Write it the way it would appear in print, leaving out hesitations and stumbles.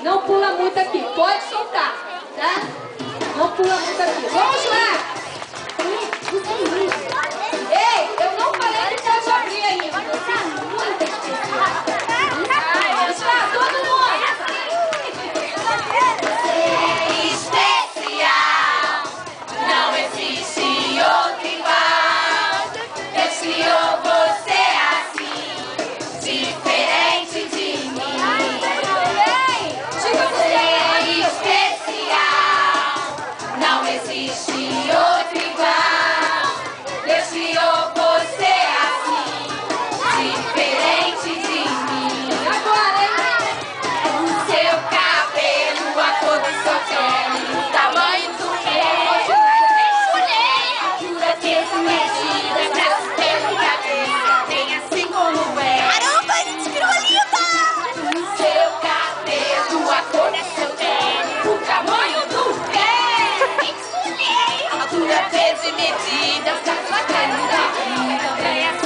Não pula muito aqui. Pode soltar, tá? Não pula muito aqui. Vamos lá! Ei, eu não falei que pode abrir ainda. Vamos lá, todo mundo! Especial, não existe outro igual. Deus criou você assim, diferente de mim. Você é especial, não existe outro igual. Deus criou você assim, diferente de mim. Agora, hein? O seu cabelo, a cor do seu pele, o tamanho do pé. Altura, peso, medida, braço, perna e cabeça, bem assim como é. Caramba, a gente virou linda! O seu cabelo, a cor do seu pele, o tamanho do pé. Altura, peso e medida, braço, perna e cabeça, bem assim.